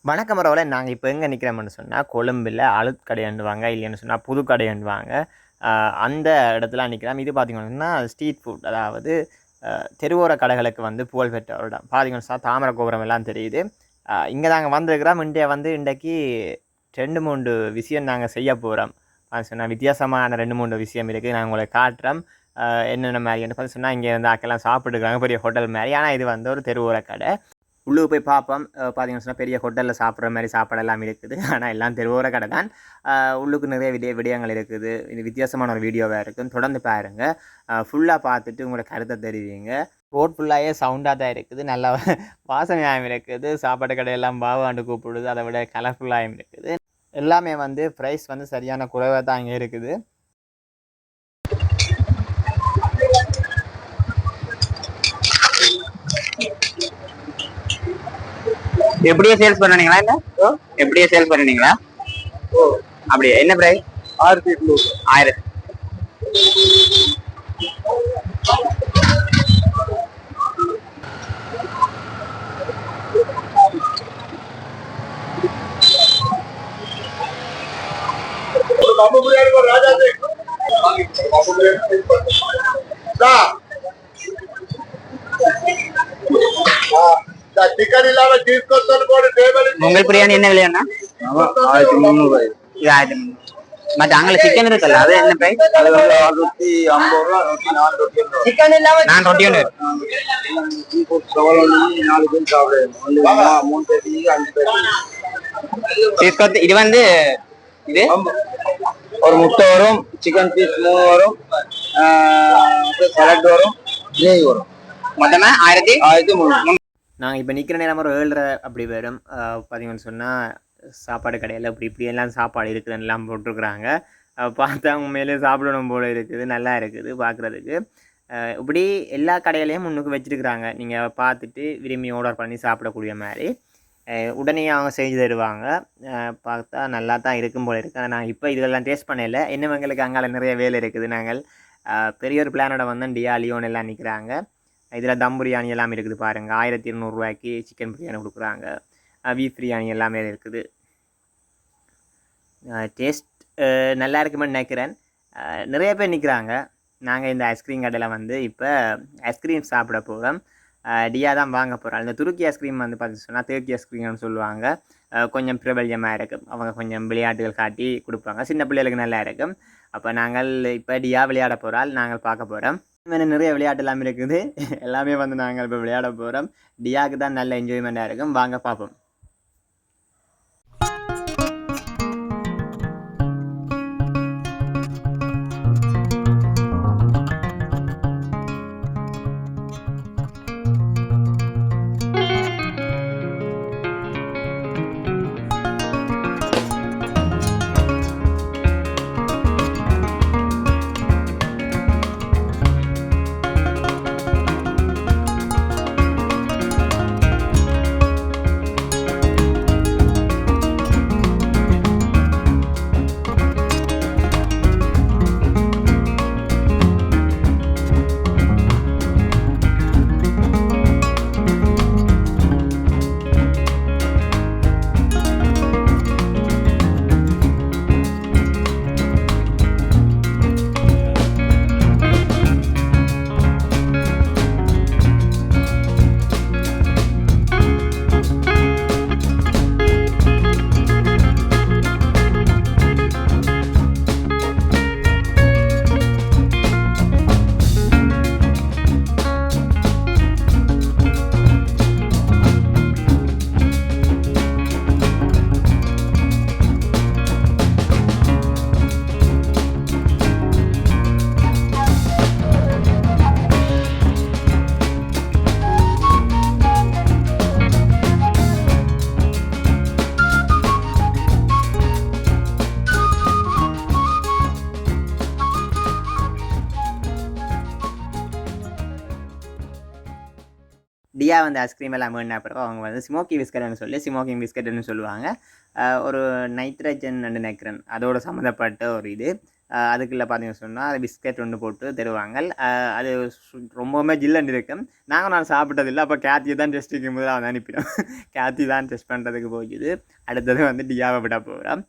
வணக்கம் பரவாயில்ல. நாங்கள் இப்போ எங்கே நிற்கிறோம்னு சொன்னால் கொழும்பில் அழுத் கடையாண்டுவாங்க, இல்லைன்னு சொன்னால் புது கடையாண்டுவாங்க. அந்த இடத்துல நிற்கிறோம். இது பார்த்தீங்கன்னா ஸ்ட்ரீட் ஃபுட், அதாவது தெருவோர கடைகளுக்கு வந்து புகழ்பெற்ற ஒரு இடம். பார்த்தீங்கன்னு சொன்னால் தாமரை கோபுரம் எல்லாம் தெரியுது. இங்கே நாங்கள் வந்திருக்கிறோம். இன்றைக்கு 2-3 விஷயம் நாங்கள் செய்ய போகிறோம். அது சொன்னால் வித்தியாசமான 2-3 விஷயம் இருக்குது. நாங்கள் உங்களை காட்டுறோம். என்னென்ன மாதிரின்னு பார்த்து சொன்னால் இங்கே வந்து ஆக்கெல்லாம் சாப்பிட்டுருக்காங்க, பெரிய ஹோட்டல் மாதிரி. ஆனால் இது வந்து ஒரு தெருவோர கடை. உள்ளுக்கு போய் பார்ப்போம். பார்த்தீங்கன்னு சொன்னால் பெரிய ஹோட்டலில் சாப்பிட்ற மாதிரி சாப்பாடெல்லாம் இருக்குது. ஆனால் எல்லாம் தெருவோர கடை தான். உள்ளுக்கு நிறைய விடயங்கள் இருக்குது. இது வித்தியாசமான ஒரு வீடியோவாக இருக்குது. தொடர்ந்து பாருங்கள். ஃபுல்லாக பார்த்துட்டு உங்களோட கருத்தை தெரிவிங்க. ரோட் ஃபுல்லாகவே சவுண்டாக தான் இருக்குது. நல்லா வாசனையாகவும் இருக்குது. சாப்பாடு கடையெல்லாம் பாவாண்டு கூப்பிடுது. அதை விட கலர்ஃபுல்லாகவும் இருக்குது. எல்லாமே வந்து ப்ரைஸ் வந்து சரியான குறைவாக தான் இங்கே இருக்குது. எப்படியே சேல்ஸ் பண்ணீங்களா? இல்ல எப்படியே சேல்ஸ் பண்ணீங்களா? அப்படியே என்ன பிரைஸ்? 1800. 1000. உங்கள் பிரியாணி என்ன விலையாண்ணா? 1300. இது 1300. மற்ற அங்கே சிக்கன் இருக்குல்ல, அது என்ன பிரைஸ்? அது வந்து 650 ரூபா. ரொட்டி 4 ரொட்டி. சிக்கன் இல்லாம நான் ரொட்டி ஒன்று. நாலு பேர் சாப்பிடுவேன். 3 பேருக்கு 5 பேருக்கு. இது வந்து இது ஒரு முட்டை வரும், சிக்கன் பீஸ் 3 வரும், சலாட் வரும், கிரேவி வரும். மொத்தமா 1300. நாங்கள் இப்போ நிற்கிற நேரம் ஒரு 7:30 அப்படி வரும். பார்த்தீங்கன்னு சொன்னால் சாப்பாடு கடையில் இப்படியெல்லாம் சாப்பாடு இருக்குதுன்னு எல்லாம் போட்டிருக்குறாங்க. பார்த்தா உண்மையிலே சாப்பிடணும் போல் இருக்குது. நல்லா இருக்குது பார்க்குறதுக்கு. இப்படி எல்லா கடையிலையும் முன்னுக்கு வச்சுருக்குறாங்க. நீங்கள் பார்த்துட்டு விரும்பி ஆர்டர் பண்ணி சாப்பிடக்கூடிய மாதிரி உடனே அவங்க செஞ்சு தருவாங்க. பார்த்தா நல்லா தான் இருக்கும் போல் இருக்குது. ஆனால் நான் இப்போ இதெல்லாம் டேஸ்ட் பண்ணல. இன்னும் எங்களுக்கு அங்கே நிறைய வேலை இருக்குது. நாங்கள் பெரிய ஒரு பிளானோட வந்து டியா லியோன் எல்லாம் நிற்கிறாங்க. இதில் தம் பிரியாணி எல்லாம் இருக்குது பாருங்கள். 1200 ரூபாய்க்கு சிக்கன் பிரியாணி கொடுக்குறாங்க. பீஃப் பிரியாணி எல்லாமே இருக்குது. டேஸ்ட் நல்லா இருக்குமென்னு நினைக்கிறேன். நிறைய பேர் நிற்கிறாங்க. நாங்கள் இந்த ஐஸ்கிரீம் கடையில் வந்து இப்போ ஐஸ்கிரீம் சாப்பிட போகிறோம். டியா தான் வாங்க போகிறோம். இந்த துருக்கி ஐஸ்கிரீம் வந்து பார்த்து சொன்னால் தேர்க்கி ஐஸ்கிரீம்னு சொல்லுவாங்க. கொஞ்சம் பிரபல்யமாக இருக்கும். அவங்க கொஞ்சம் விளையாட்டுகள் காட்டி கொடுப்பாங்க. சின்ன பிள்ளைகளுக்கு நல்லா இருக்கும். அப்போ நாங்கள் இப்போ டியா விளையாட போகிறால் நாங்கள் பார்க்க போகிறோம். நிறைய விளையாட்டு எல்லாமே இருக்குது. எல்லாமே வந்து நாங்கள் இப்போ விளையாட போகிறோம். டியாவுக்கு தான் நல்ல என்ஜாய்மெண்ட்டாக இருக்கும். வாங்க பார்ப்போம். டியா வந்து ஐஸ்கிரீம் எல்லாம் வேணுன்னா பிறகு அவங்க வந்து ஸ்மோக்கி பிஸ்கட்னு சொல்லி ஸ்மோக்கிங் பிஸ்கட்னு சொல்லுவாங்க. ஒரு நைட்ரஜன் நினைக்கிறேன் அதோட சம்மந்தப்பட்ட ஒரு இது. அதுக்குள்ளே பார்த்தீங்கன்னு சொன்னால் அது பிஸ்கெட் ஒன்று போட்டு தருவாங்க. அது ரொம்பவுமே ஜில்லுன்னு இருக்கும். நான் சாப்பிட்டதில்லை. அப்போ கேத்தி தான் டெஸ்ட்டுக்கு முதல்ல அவன் அனுப்பிடும். கேத்தி தான் டெஸ்ட் பண்ணுறதுக்கு போயிடுது. அடுத்தது வந்து டியாவை விட போகிறோம்.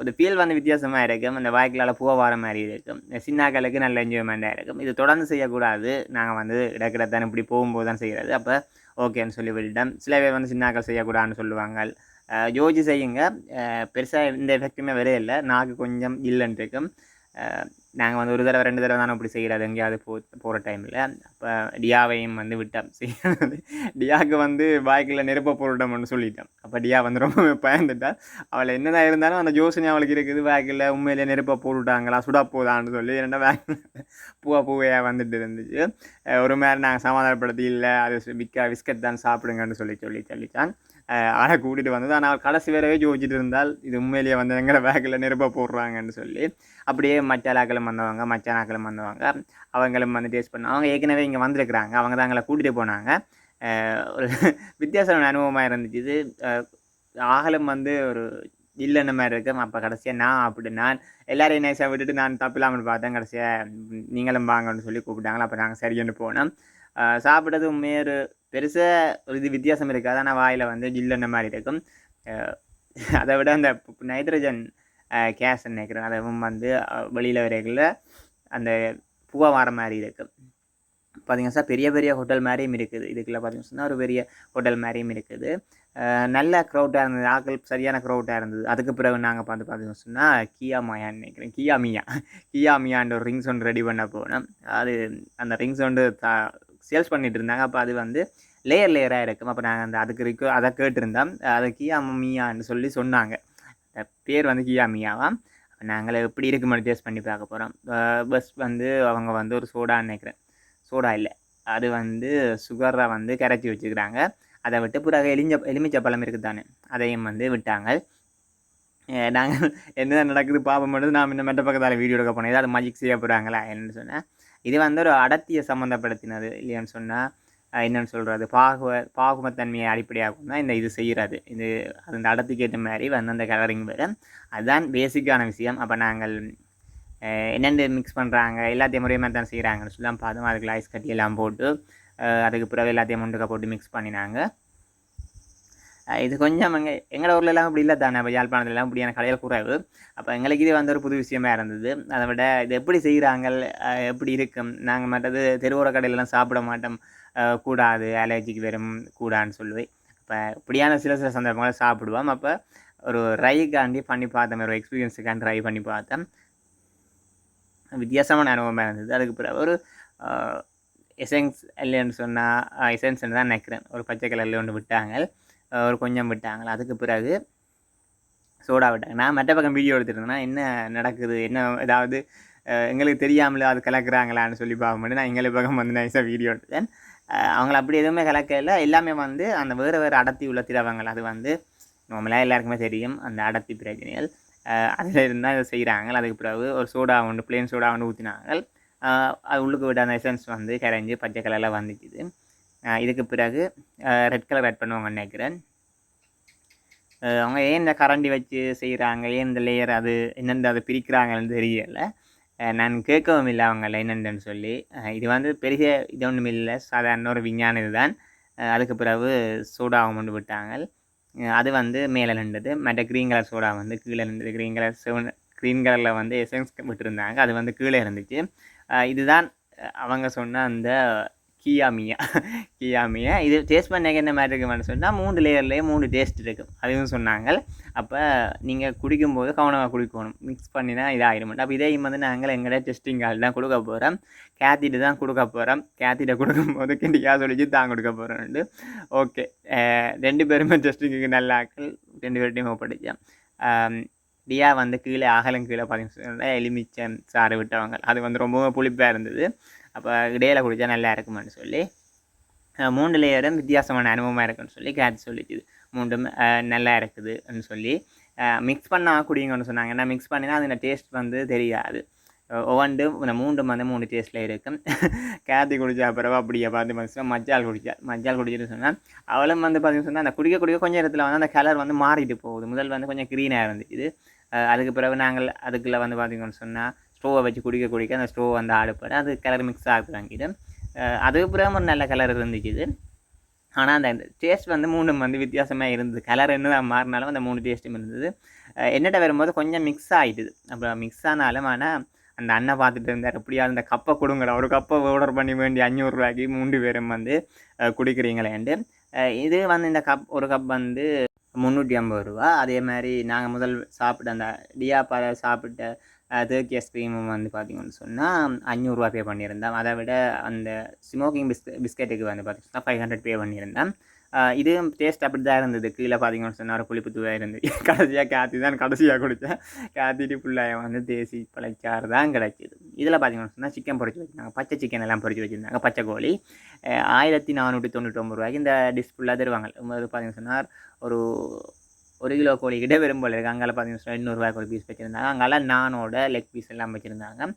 ஒரு ஃபீல் வந்து வித்தியாசமாக இருக்கும். அந்த வாய்க்கலால் பூவை வர மாதிரி இருக்கும். சின்னாக்களுக்கு நல்ல என்ஜாய்மெண்ட்டாக இருக்கும். இது தொடர்ந்து செய்யக்கூடாது. நாங்கள் வந்து இடக்கிடத்தான் இப்படி போகும்போது தான் செய்கிறது. அப்போ ஓகேன்னு சொல்லி விட்டுட்டோம். சில பேர் வந்து சின்னாக்கள் செய்யக்கூடாதுன்னு சொல்லுவாங்க. யோசிச்சு செய்யுங்க. பெருசாக இந்த எஃபெக்ட்டுமே வரவே இல்லை. நாக்கு கொஞ்சம் இல்லைன்னு இருக்கும். நாங்கள் வந்து ஒரு தடவை 2 தடவை தானே இப்படி செய்கிறது எங்கேயாவது போகிற டைமில். அப்போ டியாவையும் வந்து விட்டோம் செய்யறது. டியாவுக்கு வந்து வாய்க்கில் நெருப்ப போட்டுட்டோம்னு சொல்லிட்டோம். அப்போ டியா வந்து ரொம்ப பயந்துட்டாள். அவளை என்னதான் இருந்தாலும் அந்த யோசனை அவளுக்கு இருக்குது. வாய்க்கில் உண்மையிலே நெருப்ப போட்டுட்டாங்களா சுடா போதான்னு சொல்லி 2 வாய்க்கில் பூவையாக வந்துட்டு இருந்துச்சு. ஒரு மாதிரி நாங்கள் சமாதானப்படுத்தி இல்லை அது பிஸ்கட் தான் சாப்பிடுங்கன்னு சொல்லித்தான் ஆளை கூட்டிகிட்டு வந்தது. ஆனால் கடைசி வேறவே யோசிச்சுட்டு இருந்தால் இது உண்மையிலேயே வந்து எங்களை பேக்கில் நெருப்ப போடுறாங்கன்னு சொல்லி அப்படியே மச்சானாக்களும் வந்தவங்க அவங்களும் வந்து டேஸ்ட் பண்ண அவங்க ஏற்கனவே இங்கே வந்திருக்கிறாங்க. அவங்க தான் எங்களை கூட்டிகிட்டு போனாங்க. ஒரு வித்தியாசமான அனுபவமாக இருந்துச்சு. இது ஆகலும் வந்து ஒரு இல்லைன்ன மாதிரி இருக்கும். அப்போ கடைசியாக நான் எல்லாரையும் நைஸாக விட்டுட்டு நான் தப்பில்லாமல் பார்த்தேன். கடைசியாக நீங்களும் வாங்கன்னு சொல்லி கூப்பிட்டாங்களா. அப்போ நாங்கள் சரின்னு போனோம். சாப்பிட்டது உண்மையே ஒரு பெருசாக ஒரு இது வித்தியாசம் இருக்காது. ஆனால் வாயில் வந்து ஜில்லுன்ன மாதிரி இருக்கும். அதை விட அந்த நைட்ரஜன் கேஸ் நினைக்கிறேன் அதுவும் வந்து வெளியில் வரைகளில் அந்த பூவை வர மாதிரி இருக்குது. பார்த்தீங்கன்னா சார் பெரிய பெரிய ஹோட்டல் மாதிரியும் இருக்குது. இதுக்குள்ள பார்த்தீங்கன்னா சொன்னால் ஒரு பெரிய ஹோட்டல் மாதிரியும் இருக்குது. நல்ல க்ரௌட்டாக இருந்தது. ஆக்கள் சரியான க்ரௌட்டாக இருந்தது. அதுக்கு பிறகு நாங்கள் பார்த்தீங்கன்னு சொன்னால் கியாமியான்னு நினைக்கிறேன். கியாமியான்ற ஒரு ரிங்ஸ் ஒன்று ரெடி பண்ண போனோம். அது அந்த ரிங்ஸ் ஒன்று சேல்ஸ் பண்ணிகிட்டு இருந்தாங்க. அப்போ அது வந்து லேயராக இருக்கும். அப்போ நாங்கள் அதுக்கு அதை கேட்டிருந்தோம். அதை கியாமியான்னு சொல்லி சொன்னாங்க. பேர் வந்து கியாமியாவாம். நாங்கள் எப்படி இருக்குமென்னு டேஸ்ட் பண்ணி பார்க்க போகிறோம். பஸ் வந்து அவங்க வந்து ஒரு சோடான்னு நினைக்கிறேன். சோடா இல்லை, அது வந்து சுகரை வந்து கரைச்சி வச்சுக்கிறாங்க. அதை விட்டு பிறகு எலுமிச்சை பழம் இருக்குது தானே, அதையும் வந்து விட்டாங்க. நாங்கள் என்ன நடக்குது பார்ப்போம் மட்டும் நான் இந்த மெட்ட பக்கத்தால் வீடியோ எடுக்க போனேன். அது மஜிக் செய்ய போகிறாங்களா என்னென்னு சொன்னேன். இது வந்து ஒரு அடர்த்தியை சம்மந்தப்படுத்தினது இல்லையான்னு சொன்னால் என்னென்னு சொல்கிறது பாகுமத்தன்மையை அடிப்படையாகும் தான் இது செய்கிறது. இது அந்த அடர்த்திக்கு ஏற்ற மாதிரி வந்து அந்த கலரிங் வேறு. அதுதான் பேசிக்கான விஷயம். அப்போ நாங்கள் என்னென்னு மிக்ஸ் பண்ணுறாங்க எல்லாத்தையும் முறையே மாதிரி தான் செய்கிறாங்கன்னு சொல்லி தான் பார்த்தோம். அதுக்கு ஐஸ் கட்டி எல்லாம் போட்டு அதுக்கு பிறகு எல்லாத்தையும் முண்டுக்க போட்டு மிக்ஸ் பண்ணினாங்க. இது கொஞ்சம் எங்களோட ஊர்லலாம் இப்படி இல்லை தானே. இப்போ யாழ்ப்பாணத்துலலாம் இப்படியான கடையில் குறைவு. அப்போ எங்களுக்கு இது வந்து ஒரு புது விஷயமா இருந்தது. அதை விட இது எப்படி செய்கிறாங்க எப்படி இருக்கும். நாங்கள் மற்றது தெருவோர கடையிலலாம் சாப்பிட மாட்டோம், கூடாது அலர்ஜிக்கு வெறும் கூடான்னு சொல்லுவேன். அப்போ இப்படியான சில சந்தர்ப்பங்களை சாப்பிடுவோம். அப்போ ஒரு ட்ரைக்காண்டி பண்ணி பார்த்தேன், ஒரு எக்ஸ்பீரியன்ஸுக்காண்டி ட்ரை பண்ணி பார்த்தேன். வித்தியாசமான அனுபவமாக இருந்தது. அதுக்கு பிறகு ஒரு எசன்ஸ் இல்லைன்னு சொன்னால் எசன்ஸ்ன்னு தான் நினைக்கிறேன். ஒரு பச்சை கலரில் ஒன்று விட்டாங்க, ஒரு கொஞ்சம் விட்டாங்க. அதுக்கு பிறகு சோடா விட்டாங்க. நான் மற்ற பக்கம் வீடியோ எடுத்துருந்தேன்னா என்ன நடக்குது என்ன ஏதாவது எங்களுக்கு தெரியாமலே அது கலக்குறாங்களான்னு சொல்லி பார்க்கும்போது நான் எங்களுக்கு பக்கம் வந்து நைஸாக வீடியோ எடுத்தேன். அவங்கள அப்படி எதுவுமே கலக்கல. எல்லாமே வந்து அந்த வேறு அடர்த்தி உள்ள திரவங்கள். அது வந்து நார்மலாக எல்லாருக்குமே தெரியும் அந்த அடர்த்தி பிரச்சனைகள். அதில் இருந்தால் இதை செய்கிறாங்க. அதுக்கு பிறகு ஒரு சோடா ஒன்று பிளேன் சோடா ஒன்று ஊற்றினாங்க. அது உள்ளுக்கு விட அந்த எசன்ஸ் வந்து கரைஞ்சி பச்சை கலரில் வந்துச்சுது. இதுக்கு பிறகு ரெட் கலர் ஆட் பண்ணுவாங்கன்னு நினைக்கிறேன். அவங்க ஏன் இந்த கரண்டி வச்சு செய்கிறாங்க, ஏன் இந்த லேயர் அது என்னென்று அதை பிரிக்கிறாங்கன்னு தெரியலை. நான் கேட்கவும் இல்லை அவங்கள என்னென்னு சொல்லி. இது வந்து பெரிய இது ஒன்றும் இல்லை, சாதாரண ஒரு விஞ்ஞானம் இதுதான். அதுக்கு பிறகு சோடாவும் கொண்டு விட்டாங்க. அது வந்து மேலே நின்றது. மற்ற க்ரீன் கலர் சோடா வந்து கீழே இருந்தது. க்ரீன் கலரில் வந்து எசன்ஸ் விட்டுருந்தாங்க, அது வந்து கீழே இருந்துச்சு. இதுதான் அவங்க சொன்ன அந்த கியாமியா. இது டேஸ்ட் பண்ண என்ன மாதிரி இருக்குன்னு சொன்னால் 3 லேயர்லேயே 3 டேஸ்ட் இருக்கும் அதுவும் சொன்னாங்க. அப்போ நீங்கள் குடிக்கும்போது கவனமாக குடிக்கணும், மிக்ஸ் பண்ணினா இதாகிடும். அப்போ இதையும் வந்து நாங்கள் எங்களோட டெஸ்டிங் கால் தான் கொடுக்க போகிறோம். கேத்திட்டு தான் கொடுக்க போகிறோம். கேத்திட்ட கொடுக்கும்போது கிண்டியாக சொல்லிச்சு தான் கொடுக்க போகிறோன்ட்டு. ஓகே, 2 பேருமே டெஸ்டிங்கு நல்லாக்கள், 2 பேர்ட்டையும் ஒப்படைச்சேன். டியா வந்து கீழே அகலம் கீழே பார்த்தீங்கன்னா எலுமிச்சம் சாறு விட்டவங்க. அது வந்து ரொம்பவும் புளிப்பாக இருந்தது. அப்போ இடையில குடித்தா நல்லா இருக்குமான்னு சொல்லி 3 லேயரும் வித்தியாசமான அனுபவமாக இருக்குன்னு சொல்லி கேட்டு சொல்லிச்சுது. 3ம் நல்லா இருக்குதுன்னு சொல்லி மிக்ஸ் பண்ணால் குடிங்கன்னு சொன்னாங்க. ஏன்னா மிக்ஸ் பண்ணினா அது டேஸ்ட் வந்து தெரியாது. ஒவ்வொன்றும் இந்த 3ம் வந்து 3 டேஸ்ட்டில் இருக்கும். கேத்தி குடித்தா பிறகு அப்படியே பார்த்து மஜ்ஜால் குடிச்சிட்டு சொன்னால் அவளும் வந்து பார்த்தீங்கன்னு சொன்னால் அந்த குடிக்க கொஞ்சம் இடத்துல வந்து அந்த கலர் வந்து மாறிட்டு போகுது. முதல் வந்து கொஞ்சம் க்ரீனாக இருந்துச்சு. அதுக்கு பிறகு நாங்கள் அதுக்குள்ளே வந்து பார்த்திங்கன்னு சொன்னால் ஸ்டோவை வச்சு குடிக்க அந்த ஸ்டோவ் வந்து ஆடுப்பட அது கலர் மிக்ஸ் ஆகுறாங்கிட்டு அதுக்கு பிறகு ஒரு நல்ல கலர் இருந்துச்சு. ஆனால் அந்த டேஸ்ட் வந்து மூணும் வந்து வித்தியாசமாக இருந்தது. கலர் என்ன தான் மாறினாலும் அந்த 3 டேஸ்ட்டும் இருந்தது. என்னட்ட வரும்போது கொஞ்சம் மிக்ஸ் ஆகிட்டுது. அப்புறம் மிக்ஸ் ஆனாலும் ஆனால் அந்த அண்ணன் பார்த்துட்டு இருந்தார், எப்படியாவது இந்த கப்பை கொடுங்கடா, ஒரு கப்பை ஆர்டர் பண்ணி வேண்டி 500 ரூபாய்க்கு 3 பேரும் வந்து குடிக்கிறீங்களேன்ட்டு. இது வந்து இந்த ஒரு கப் வந்து 350 ரூபா. அதே மாதிரி நாங்கள் முதல் சாப்பிட்ட அந்த டியாப்பால் சாப்பிட்ட டர்க்கி ஐஸ்கிரீமும் வந்து பார்த்திங்கன்னு சொன்னால் 500 ரூபா பே பண்ணியிருந்தோம். அதை விட அந்த ஸ்மோக்கிங் பிஸ்கெட்டுக்கு வந்து பார்த்திங்கன்னா 500 பே பண்ணியிருந்தேன். இதுவும் டேஸ்ட் அப்படி தான் இருந்தது. கீழே பார்த்திங்கன்னு சொன்னால் ஒரு புளிப்பு தூவாக இருந்தது. கடைசியாக குடித்தேன். காத்திட்டு ஃபுல்லாக வந்து தேசி பழச்சாறு தான் கிடச்சிது. இதில் பார்த்திங்கன்னு சொன்னால் சிக்கன் பொரிச்சு வச்சுருந்தாங்க. பச்சை சிக்கன் எல்லாம் பொரிச்சு வச்சுருந்தாங்க. பச்சை கோழி 1499 ரூபாய்க்கு இந்த டிஷ் ஃபுல்லாக தருவாங்க. அது பார்த்திங்கன்னு சொன்னால் ஒரு கிலோ கோழி கிட்டே விரும்பல இருக்குது. அங்கே பார்த்திங்கன்னு சொன்னால் 200 ரூபாய்க்கு ஒரு பீஸ் வச்சுருந்தாங்க. அங்கெல்லாம் நானோட லெக் பீஸ் எல்லாம் வச்சுருந்தாங்க.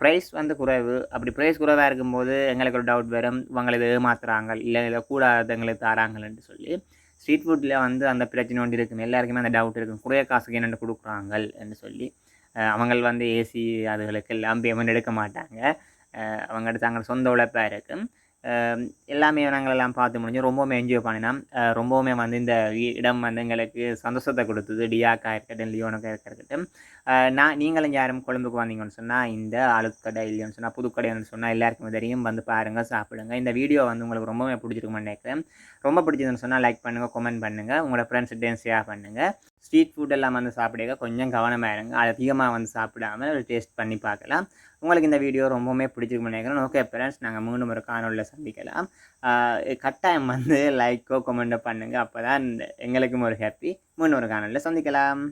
ப்ரைஸ் வந்து குறைவு. அப்படி ப்ரைஸ் குறைவாக இருக்கும்போது எங்களுக்கு ஒரு டவுட் வரும், இவங்களை இதை ஏமாத்துறாங்க இல்லை இதை கூடாதவங்களுக்கு தராங்கன்னு சொல்லி. ஸ்ட்ரீட் ஃபுட்டில் வந்து அந்த பிரச்சனை ஒன்று இருக்கும். எல்லாருக்குமே அந்த டவுட் இருக்கும், குறைய காசுக்கு என்னென்னு கொடுக்குறாங்கன்னு சொல்லி. அவங்க வந்து ஏசி அதுகளுக்கு எல்லாம் பேமெண்ட் எடுக்க மாட்டாங்க. அவங்க எடுத்தாங்க சொந்த உழைப்பாக இருக்கும். எல்லாமே நாங்களெல்லாம் பார்த்து முடிஞ்சு ரொம்பவுமே என்ஜாய் பண்ணினோம். ரொம்பவுமே வந்து இந்த இடம் வந்து எங்களுக்கு சந்தோஷத்தை கொடுத்தது. டியாக்கா இருக்கட்டும், லியோனுக்கா இருக்கட்டும். நீங்களும் யாரும் கொழும்புக்கு வந்தீங்கன்னு சொன்னால் இந்த அழுக்கடை இல்லைன்னு சொன்னால் புதுக்கடைன்னு சொன்னால் எல்லாருக்குமே தெரியும், வந்து பாருங்கள், சாப்பிடுங்க. இந்த வீடியோ வந்து உங்களுக்கு ரொம்பவே பிடிச்சிருக்குன்னு நினைக்கிறேன். ரொம்ப பிடிச்சதுன்னு சொன்னால் லைக் பண்ணுங்கள், கமெண்ட் பண்ணுங்கள், உங்களோட ஃப்ரெண்ட்ஸ்கிட்டையும் ஷேர் பண்ணுங்கள். ஸ்ட்ரீட் ஃபுட் எல்லாம் வந்து சாப்பிடுங்க, கொஞ்சம் கவனமாக இருங்க. அதிகமாக வந்து சாப்பிடாமல் ஒரு டேஸ்ட் பண்ணி பார்க்கலாம். உங்களுக்கு இந்த வீடியோ ரொம்பவுமே பிடிச்சிருக்குன்னு நினைக்கிறேன். ஓகே ஃப்ரெண்ட்ஸ், நாங்கள் மீண்டும் ஒரு காணொளியில் சந்திக்கலாம். கட்டாயம் வந்து லைக்கோ கமெண்ட்டோ பண்ணுங்கள். அப்போ தான் எங்களுக்கும் ஒரு ஹாப்பி. மீண்டும் ஒரு காணொளியில் சந்திக்கலாம்.